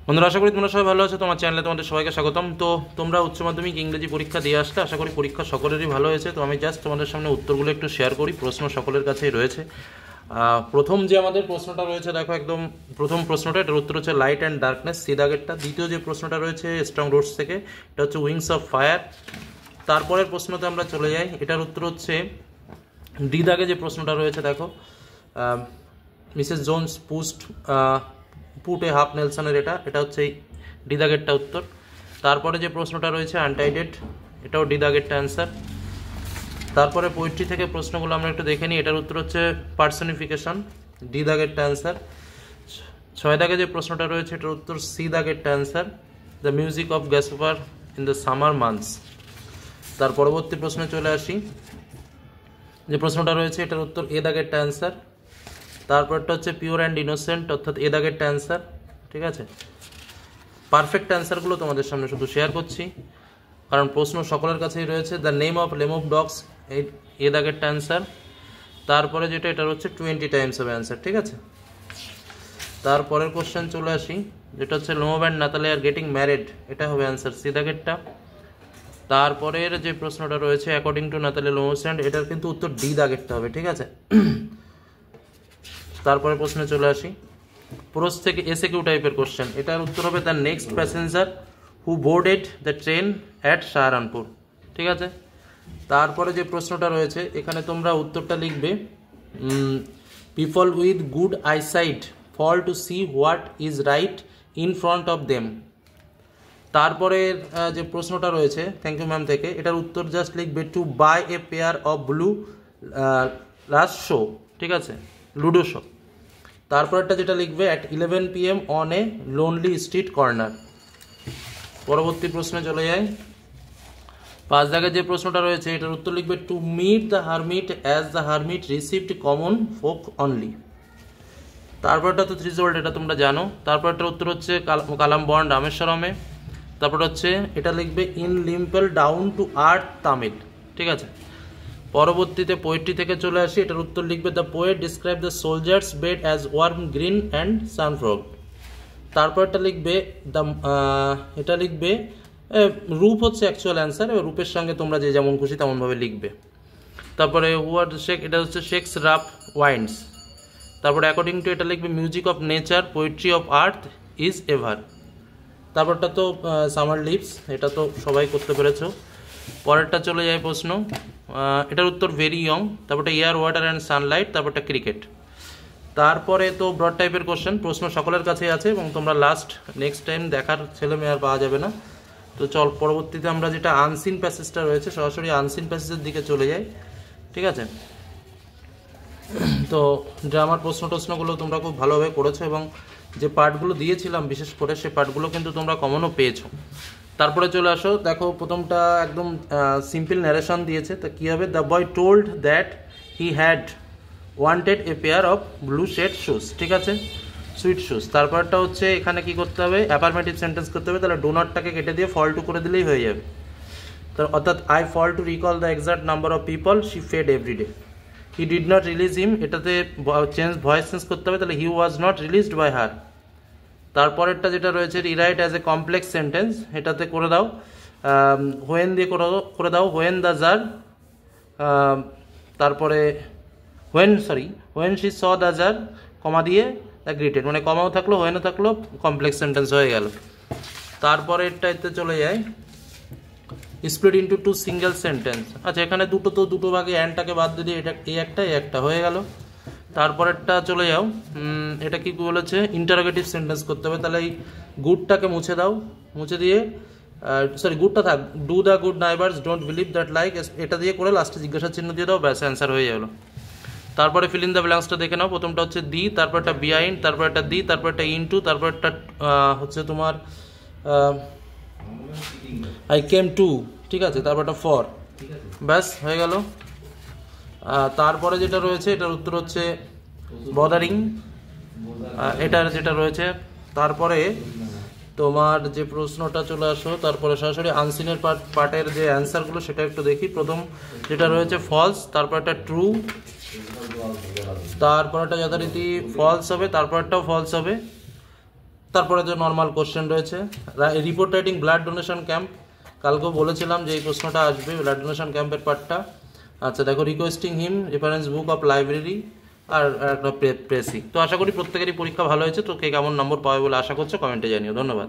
বন্ধুরা, আশা করি তোমরা সবাই ভালো আছো। তোমার চ্যানেলে তোমাদের সবাইকে স্বাগতম। তো তোমরা উচ্চ মাধ্যমিক ইংরেজি পরীক্ষা দিয়ে আসলে, আশা করি পরীক্ষা সকলেরই ভালো হয়েছে। তো আমি জাস্ট তোমাদের সামনে উত্তরগুলো একটু শেয়ার করি। প্রশ্ন সকলের কাছেই রয়েছে। প্রথম যে আমাদের প্রশ্নটা রয়েছে, দেখো একদম প্রথম প্রশ্নটা, এটার উত্তর হচ্ছে লাইট অ্যান্ড ডার্কনেস, সি দাগেরটা। দ্বিতীয় যে প্রশ্নটা রয়েছে স্ট্রং রুটস থেকে, এটা হচ্ছে উইংস অফ ফায়ার। তারপরের প্রশ্নতে আমরা চলে যাই, এটার উত্তর হচ্ছে ডি দাগে যে প্রশ্নটা রয়েছে, দেখো Mrs Jones put a half নেলসনের, এটা হচ্ছে ডি দাগেরটা উত্তর। তারপরে যে প্রশ্নটা রয়েছে আনটাইডেড, এটাও ডি দাগেরটা অ্যান্সার। তারপরে পোয়েট্রি থেকে প্রশ্নগুলো আমরা একটু দেখে নিই। এটার উত্তর হচ্ছে পার্সনিফিকেশন, ডি দাগেরটা অ্যান্সার। 6 দাগে যে প্রশ্নটা রয়েছে, এটার উত্তর সি দাগেরটা answer, the music of grasshopper in the summer months. তার পরবর্তী প্রশ্নে চলে আসি, যে প্রশ্নটা রয়েছে এটার উত্তর এ দাগেরটা অ্যান্সার। তারপরটা হচ্ছে পিওর অ্যান্ড ইনোসেন্ট, অর্থাৎ এ দাগেরটা অ্যান্সার। ঠিক আছে, পারফেক্ট অ্যান্সারগুলো তোমাদের সামনে শুধু শেয়ার করছি, কারণ প্রশ্ন সকলের কাছেই রয়েছে। দ্য নেম অফ লেমভ ডগস, এ দাগেরটা অ্যান্সার। তারপরে যেটা, এটা হচ্ছে 20 টাইমস অফ অ্যান্সার। ঠিক আছে, তারপরের কোশ্চেন চলে আসি, যেটা হচ্ছে লেমভ অ্যান্ড নাতালি আর গেটিং ম্যারিড, এটা হবে অ্যান্সার সি দাগেরটা। তারপরের যে প্রশ্নটা রয়েছে অ্যাকর্ডিং টু নাতালি লোমসেন্ড, এটার কিন্তু উত্তর ডি দাগেরটা হবে। ঠিক আছে, তারপরে প্রশ্নে চলে আসি, প্রোস থেকে এসে কিউ টাইপের কোশ্চেন, এটার উত্তর হবে the next passenger who boarded the train at Saharanpur. ঠিক আছে, তারপরে যে প্রশ্নটা রয়েছে এখানে তোমরা উত্তরটা লিখবে, people with good eyesight fail to see what is right in front of them. তারপরে যে প্রশ্নটা রয়েছে থ্যাংক ইউ ম্যাম থেকে, এটার উত্তর জাস্ট লিখবে to buy a pair of blue last shoe. ঠিক আছে, লুডো শো। তারপরটা যেটা লিখবে at 11 PM on a lonely street corner. পরবর্তী প্রশ্নে চলে যায়, 5 দাগে যে প্রশ্নটা রয়েছে এটার উত্তর লিখবে to meet the hermit as the hermit received common folk only. তারপরটা তো থ্রিজোল্ড, এটা তোমরা জানো। তারপরটার উত্তর হচ্ছে কালাম বন্ড রামেশ্বরমে। তারপর হচ্ছে এটা লিখবে in simple down to earth তামিল। ঠিক আছে, পরবর্তীতে পোয়েট্রি থেকে চলে আসি, এটার উত্তর লিখবে the poet describe the soldiers bed as warm green and সানফ্রগ। তারপরটা লিখবে এটা লিখবে রূপ হচ্ছে অ্যাকচুয়াল অ্যান্সার, এবার রূপের সঙ্গে তোমরা যে যেমন খুশি তেমনভাবে লিখবে। তারপরে ওয়ার্ড শেক, এটা হচ্ছে শেক্স রাফ ওয়াইন্ডস। তারপরে অ্যাকর্ডিং টু এটা লিখবে music of nature poetry of earth is ever. তারপরটা তো সামার লিভস, এটা তো সবাই করতে পেরেছো। পরেরটা চলে যায় প্রশ্ন, এটার উত্তর ভেরি ইয়ং। তারপরটা এয়ার ওয়াটার অ্যান্ড সানলাইট, তারপরটা ক্রিকেট। তারপরে তো ব্রড টাইপের কোশ্চেন, প্রশ্ন সকলের কাছেই আছে এবং তোমরা লাস্ট নেক্সট টাইম দেখার ছেলে মেয়ে আর পাওয়া যাবে না। তো চল পরবর্তীতে আমরা যেটা আনসিন প্যাসেজটা রয়েছে, সরাসরি আনসিন প্যাসেজের দিকে চলে যাই। ঠিক আছে, তো ড্রামার প্রশ্নগুলো তোমরা খুব ভালোভাবে করেছো এবং যে পার্টগুলো দিয়েছিলাম বিশেষ করে সে পার্টগুলো কিন্তু তোমরা কমনও পেয়েছো। তারপরে চলে আসো, দেখো প্রথমটা একদম সিম্পল ন্যারেশন দিয়েছে। তা কী হবে, the boy told that he had wanted a pair of blue shade shoes. ঠিক আছে, সুইট শুজ। তারপরটা হচ্ছে এখানে কি করতে হবে, অ্যাফার্মেটিভ সেন্টেন্স করতে হবে, তাহলে ডো নটটাকে কেটে দিয়ে ফল টু করে দিলেই হয়ে যাবে। তো অর্থাৎ I fall to recall the exact number of people she fed every day. He did not release him, এটাতে ভয়েস চেঞ্জ করতে হবে, তাহলে he was not released by her. তারপরেরটা যেটা রয়েছে rewrite as a complex sentence, এটাতে করে দাও হোয়েন দিয়ে করে দাও হোয়েন দ্য জার, তারপরে when she saw the jar comma দিয়ে দ্য গ্রিটেড, মানে কমাও থাকলো হোয়েনও থাকলো, কমপ্লেক্স সেন্টেন্স হয়ে গেল। তারপরেরটাতে চলে যায় split into two single sentence. আচ্ছা, এখানে দুটো ভাগে অ্যান্ডটাকে বাদ দিয়ে এটা এই একটা হয়ে গেল। তারপরেরটা চলে যাও, এটা কি বলেছে, ইন্টারোগেটিভ সেন্টেন্স করতে হবে, তাহলে এই গুডটাকে মুছে দাও, মুছে দিয়ে গুডটা থাক, do the good নাইবার্স don't believe that like, এটা দিয়ে করে লাস্টে জিজ্ঞাসা চিহ্ন দিয়ে দাও, ব্যাস অ্যান্সার হয়ে গেল। তারপরে ফিল ইন দ্য ব্ল্যাঙ্কসটা দেখে নাও, প্রথমটা হচ্ছে দি, তারপর একটা বিহাইন্ড, তারপর একটা দি, তারপর একটা ইনটু, তারপর একটা হচ্ছে তোমার আই কেম টু। ঠিক আছে, তারপর একটা ফর, ব্যাস হয়ে গেল। তারপরে যেটা রয়েছে এটার উত্তর হচ্ছে বদারিং, এটার যেটা রয়েছে। তারপরে তোমার যে প্রশ্নটা চলে আসো, তারপরে সরাসরি আনসিনের পার্টের যে অ্যান্সারগুলো সেটা একটু দেখি। প্রথম যেটা রয়েছে ফলস, তারপর একটা ট্রু, তারপর একটা যথারীতি ফলস হবে, তারপরটাও ফলস হবে, তারপরে যে নর্মাল কোশ্চেন রয়েছে, report writing blood donation camp, কালকেও বলেছিলাম যে এই প্রশ্নটা আসবে ব্লাড ডোনেশন ক্যাম্পের পার্টটা। আচ্ছা দেখো, requesting him, reference book of library, আর একটা প্রেসিং। তো আশা করি প্রত্যেকেরই পরীক্ষা ভালো হয়েছে। তো কে কেমন নম্বর পাবে বলে আশা করছো কমেন্টে জানিও। ধন্যবাদ।